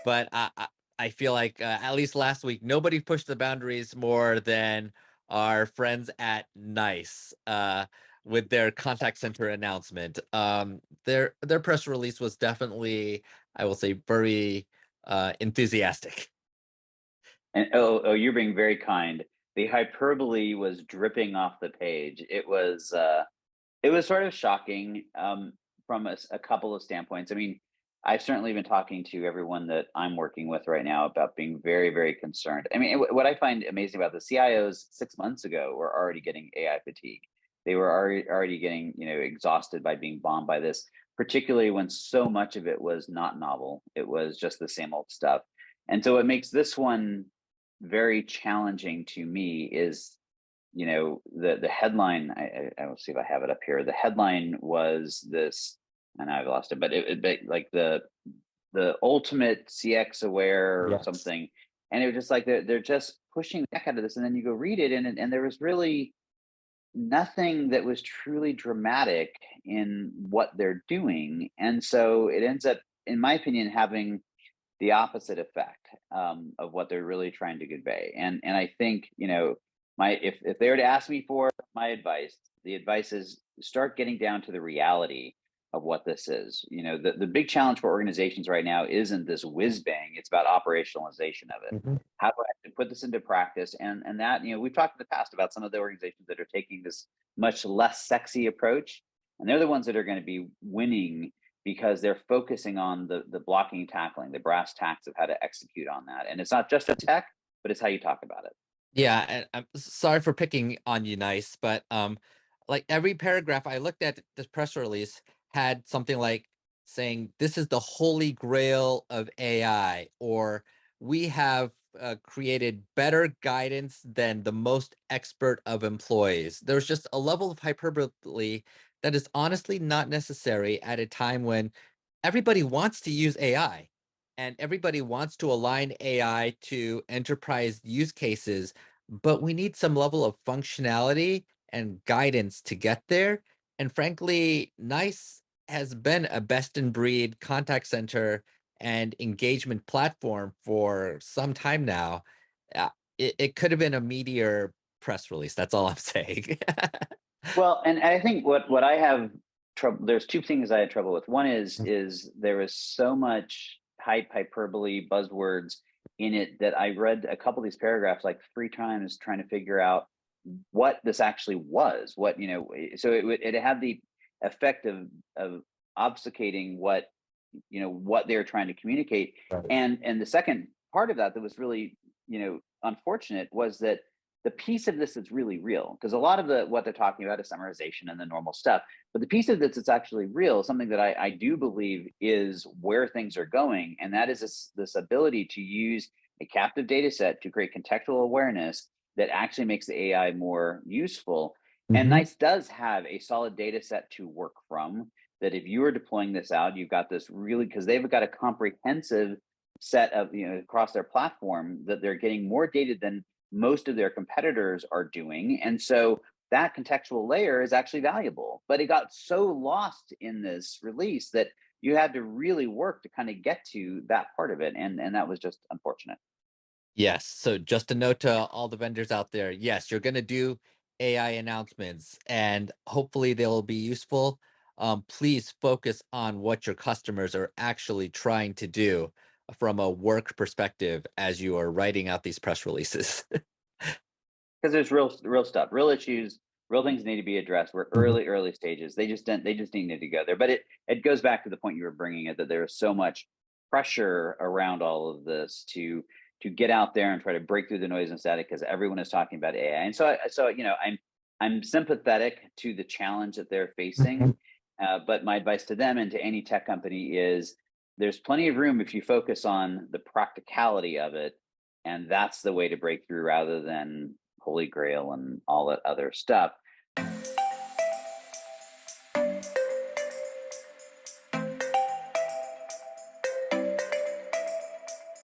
but I feel like at least last week nobody pushed the boundaries more than our friends at Nice with their contact center announcement. Their press release was definitely, I will say, very enthusiastic. And oh, you're being very kind. The hyperbole was dripping off the page. It was sort of shocking from a couple of standpoints. I mean, I've certainly been talking to everyone that I'm working with right now about being very, very concerned. I mean, what I find amazing about the CIOs 6 months ago were already getting AI fatigue. They were already getting, exhausted by being bombed by this, particularly when so much of it was not novel. It was just the same old stuff. And so what makes this one very challenging to me is, the headline. I will see if I have it up here. The headline was this, and I've lost it, but but like the ultimate CX aware or Yes. something, and it was just like they're just pushing back out of this, and then you go read it, and there was really nothing that was truly dramatic in what they're doing, and so it ends up, in my opinion, having the opposite effect of what they're really trying to convey. And I think, my if they were to ask me for my advice, the advice is start getting down to the reality of what this is. The big challenge for organizations right now isn't this whiz bang; it's about operationalization of it. Mhm. How do I actually put this into practice? And that, we've talked in the past about some of the organizations that are taking this much less sexy approach, and they're the ones that are going to be winning because they're focusing on the blocking and tackling, the brass tacks of how to execute on that. And it's not just a tech, but it's how you talk about it. Yeah, and I'm sorry for picking on you, Nice, but like every paragraph I looked at this press release had something like saying this is the holy grail of AI, or we have created better guidance than the most expert of employees. There's just a level of hyperbole that is honestly not necessary at a time when everybody wants to use AI and everybody wants to align AI to enterprise use cases, but we need some level of functionality and guidance to get there. And frankly, NICE has been a best in breed contact center and engagement platform for some time now. It could have been a meteor press release. That's all I'm saying. Well, and I think what I have trouble. There's two things I had trouble with. One is there is so much hype, hyperbole, buzzwords in it that I read a couple of these paragraphs like three times trying to figure out what this actually was. What so it had the effect of obfuscating what they're trying to communicate. Right. And the second part of that was really unfortunate was that the piece of this that's really real, because a lot of what they're talking about is summarization and the normal stuff, but the piece of this that's actually real, something that I do believe is where things are going, and that is this ability to use a captive data set to create contextual awareness that actually makes the AI more useful. And Mhm. Nice does have a solid data set to work from, that if you are deploying this out, you've got this really, because they've got a comprehensive set of, across their platform, that they're getting more data than most of their competitors are doing. And so that contextual layer is actually valuable, but it got so lost in this release that you had to really work to kind of get to that part of it. And that was just unfortunate. Yes. So just a note to all the vendors out there. Yes, you're going to do AI announcements and hopefully they will be useful. Please focus on what your customers are actually trying to do from a work perspective as you are writing out these press releases. Because there's real stuff, real issues, real things need to be addressed. We're Mhm. early stages. They just need to go there. But it goes back to the point you were bringing it, that there is so much pressure around all of this to get out there and try to break through the noise and static, because everyone is talking about AI. And so I'm sympathetic to the challenge that they're facing. Mhm. But my advice to them and to any tech company is there's plenty of room if you focus on the practicality of it, and that's the way to break through rather than holy grail and all that other stuff.